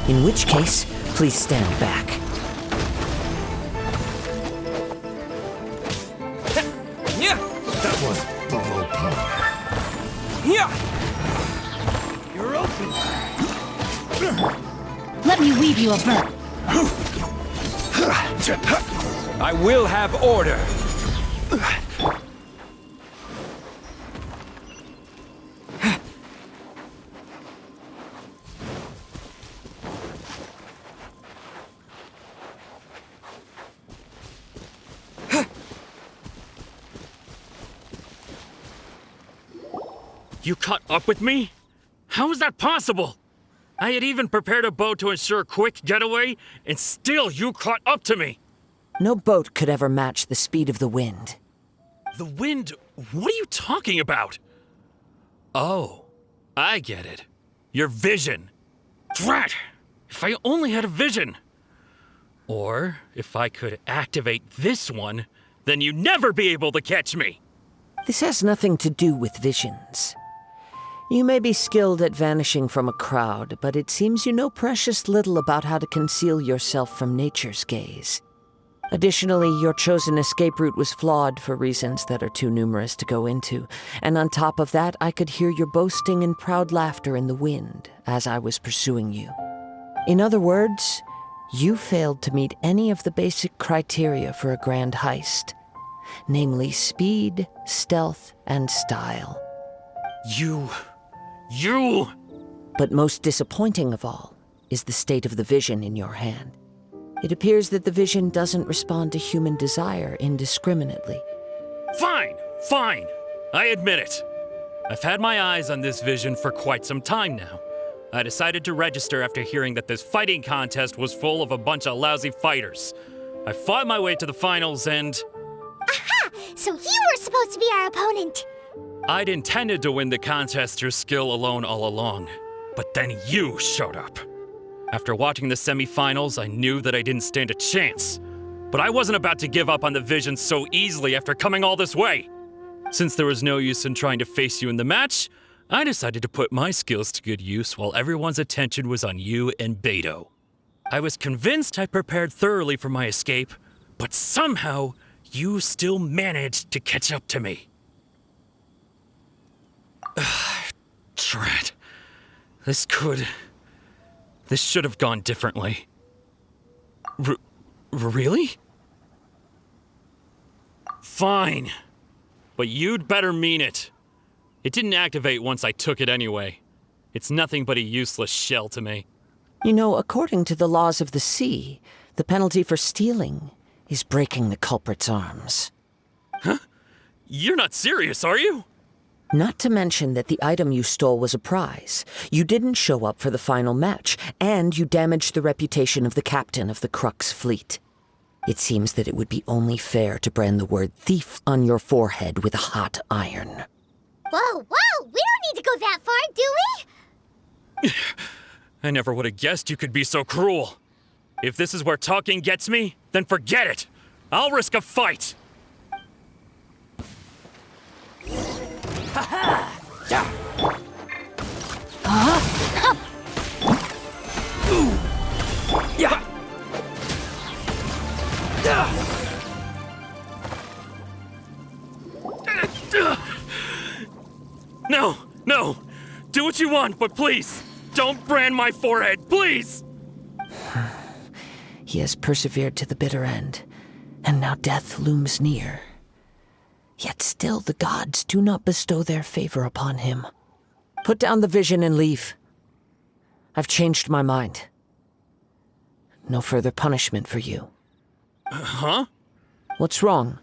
In which case, please stand back. That was below par. You're open. Let me weave you a verb. I will have order. You caught up with me? How is that possible? I had even prepared a boat to ensure a quick getaway, and still you caught up to me. No boat could ever match the speed of the wind. The wind? What are you talking about? Oh, I get it. Your vision. Drat! If I only had a vision. Or if I could activate this one, then you'd never be able to catch me. This has nothing to do with visions. You may be skilled at vanishing from a crowd, but it seems you know precious little about how to conceal yourself from nature's gaze. Additionally, your chosen escape route was flawed for reasons that are too numerous to go into, and on top of that, I could hear your boasting and proud laughter in the wind as I was pursuing you. In other words, you failed to meet any of the basic criteria for a grand heist, namely speed, stealth, and style. You... But most disappointing of all is the state of the vision in your hand. It appears that the vision doesn't respond to human desire indiscriminately. Fine! I admit it. I've had my eyes on this vision for quite some time now. I decided to register after hearing that this fighting contest was full of a bunch of lousy fighters. I fought my way to the finals and... Aha! So you were supposed to be our opponent! I'd intended to win the contest through skill alone all along. But then you showed up. After watching the semifinals, I knew that I didn't stand a chance. But I wasn't about to give up on the vision so easily after coming all this way. Since there was no use in trying to face you in the match, I decided to put my skills to good use while everyone's attention was on you and Beidou. I was convinced I prepared thoroughly for my escape, but somehow you still managed to catch up to me. Drat. This should have gone differently. Really? Fine. But you'd better mean it. It didn't activate once I took it anyway. It's nothing but a useless shell to me. You know, according to the laws of the sea, the penalty for stealing is breaking the culprit's arms. Huh? You're not serious, are you? Not to mention that the item you stole was a prize. You didn't show up for the final match, and you damaged the reputation of the captain of the Crux Fleet. It seems that it would be only fair to brand the word thief on your forehead with a hot iron. Whoa! We don't need to go that far, do we? I never would have guessed you could be so cruel. If this is where talking gets me, then forget it. I'll risk a fight. No! Do what you want, but please, don't brand my forehead, please! He has persevered to the bitter end, and now death looms near. Yet still the gods do not bestow their favor upon him. Put down the vision and leave. I've changed my mind. No further punishment for you. Huh? What's wrong?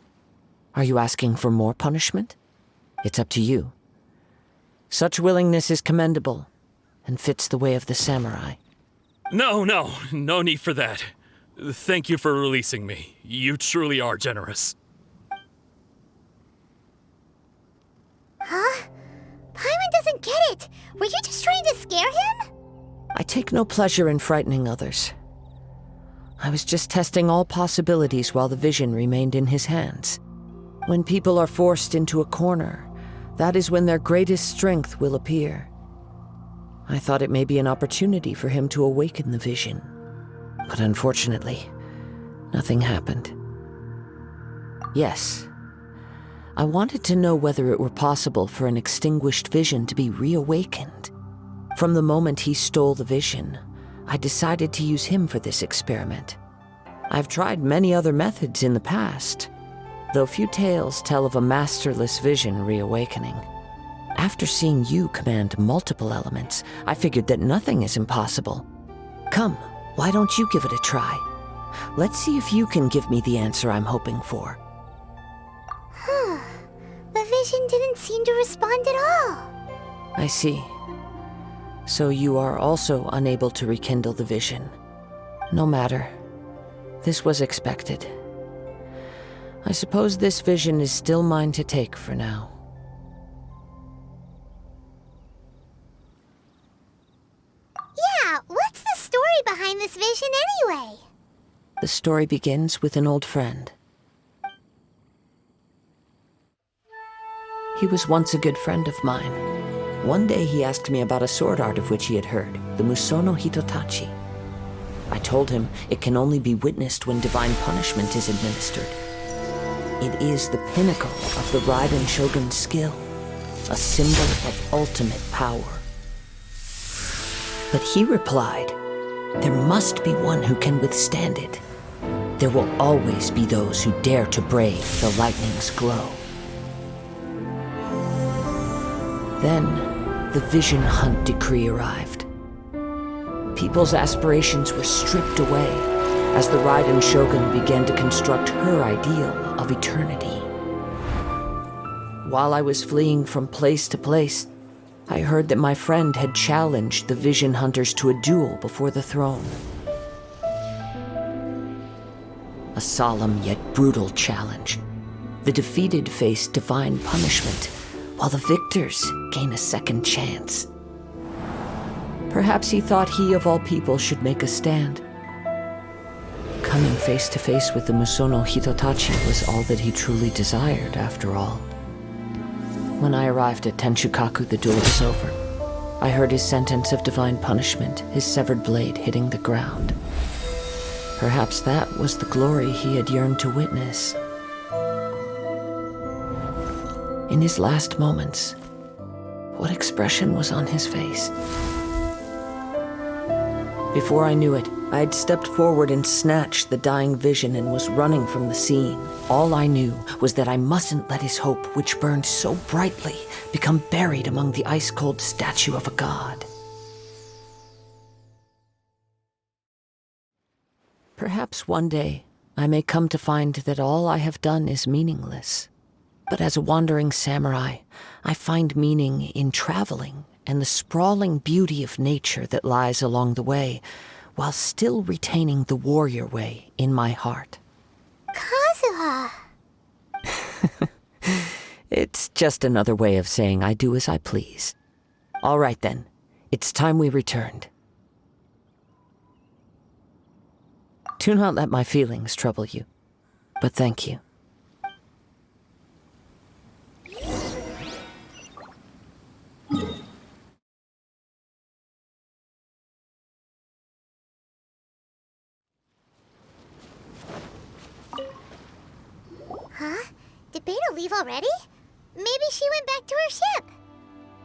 Are you asking for more punishment? It's up to you. Such willingness is commendable, and fits the way of the samurai. No need for that. Thank you for releasing me. You truly are generous. Huh? Paimon doesn't get it! Were you just trying to scare him? I take no pleasure in frightening others. I was just testing all possibilities while the vision remained in his hands. When people are forced into a corner, that is when their greatest strength will appear. I thought it may be an opportunity for him to awaken the vision. But unfortunately, nothing happened. Yes, I wanted to know whether it were possible for an extinguished vision to be reawakened. From the moment he stole the vision, I decided to use him for this experiment. I've tried many other methods in the past, though few tales tell of a masterless vision reawakening. After seeing you command multiple elements, I figured that nothing is impossible. Come, why don't you give it a try? Let's see if you can give me the answer I'm hoping for. The vision didn't seem to respond at all. I see. So you are also unable to rekindle the vision. No matter. This was expected. I suppose this vision is still mine to take for now. Yeah, what's the story behind this vision anyway? The story begins with an old friend. He was once a good friend of mine. One day he asked me about a sword art of which he had heard, the Musono Hitotachi. I told him it can only be witnessed when divine punishment is administered. It is the pinnacle of the Raiden Shogun's skill, a symbol of ultimate power. But he replied, there must be one who can withstand it. There will always be those who dare to brave the lightning's glow. Then, the Vision Hunt decree arrived. People's aspirations were stripped away as the Raiden Shogun began to construct her ideal of eternity. While I was fleeing from place to place, I heard that my friend had challenged the Vision Hunters to a duel before the throne. A solemn yet brutal challenge. The defeated face divine punishment, while the victors gain a second chance. Perhaps he thought he of all people should make a stand. Coming face to face with the Musono Hitotachi was all that he truly desired, after all. When I arrived at Tenshukaku, the duel was over. I heard his sentence of divine punishment, his severed blade hitting the ground. Perhaps that was the glory he had yearned to witness. In his last moments, what expression was on his face? Before I knew it, I had stepped forward and snatched the dying vision and was running from the scene. All I knew was that I mustn't let his hope, which burned so brightly, become buried among the ice-cold statue of a god. Perhaps one day, I may come to find that all I have done is meaningless. But as a wandering samurai, I find meaning in traveling and the sprawling beauty of nature that lies along the way, while still retaining the warrior way in my heart. Kazuha! It's just another way of saying I do as I please. All right then, it's time we returned. Do not let my feelings trouble you, but thank you. Huh? Did Beidou leave already? Maybe she went back to her ship.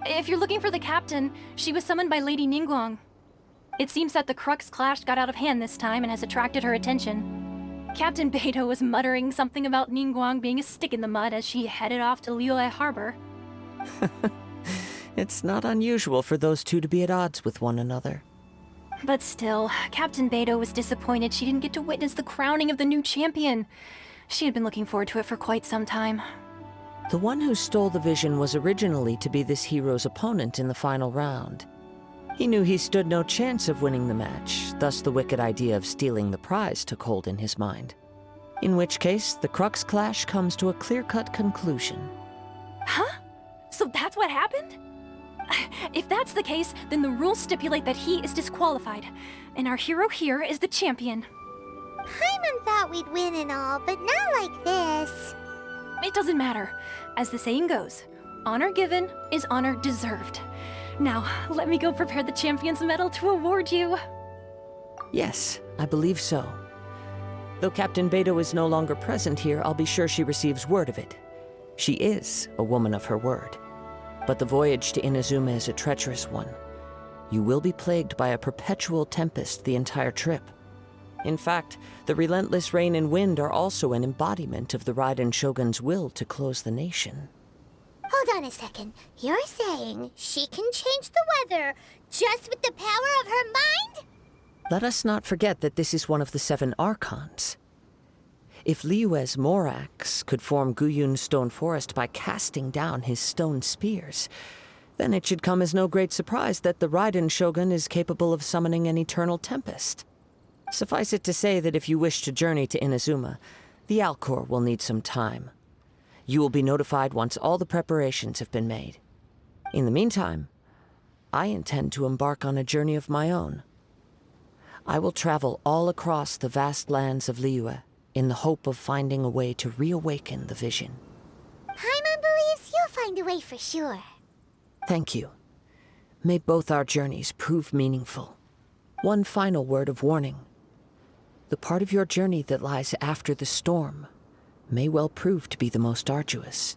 If you're looking for the captain, she was summoned by Lady Ningguang. It seems that the Crux Clash got out of hand this time and has attracted her attention. Captain Beidou was muttering something about Ningguang being a stick in the mud as she headed off to Liyue Harbor. It's not unusual for those two to be at odds with one another. But still, Captain Beidou was disappointed she didn't get to witness the crowning of the new champion. She had been looking forward to it for quite some time. The one who stole the vision was originally to be this hero's opponent in the final round. He knew he stood no chance of winning the match, thus the wicked idea of stealing the prize took hold in his mind. In which case, the Crux Clash comes to a clear-cut conclusion. Huh? So that's what happened? If that's the case, then the rules stipulate that he is disqualified, and our hero here is the champion. Paimon thought we'd win and all, but not like this. It doesn't matter. As the saying goes, honor given is honor deserved. Now, let me go prepare the champion's medal to award you. Yes, I believe so. Though Captain Beidou is no longer present here, I'll be sure she receives word of it. She is a woman of her word. But the voyage to Inazuma is a treacherous one. You will be plagued by a perpetual tempest the entire trip. In fact, the relentless rain and wind are also an embodiment of the Raiden Shogun's will to close the nation. Hold on a second. You're saying she can change the weather just with the power of her mind? Let us not forget that this is one of the 7 Archons. If Liyue's Morax could form Guyun Stone Forest by casting down his stone spears, Then it should come as no great surprise that the Raiden Shogun is capable of summoning an eternal tempest. Suffice it to say that if you wish to journey to Inazuma, the Alcor will need some time. You will be notified once all the preparations have been made. In the meantime, I intend to embark on a journey of my own. I will travel all across the vast lands of Liyue in the hope of finding a way to reawaken the vision. Paimon believes you'll find a way for sure. Thank you. May both our journeys prove meaningful. One final word of warning. The part of your journey that lies after the storm may well prove to be the most arduous.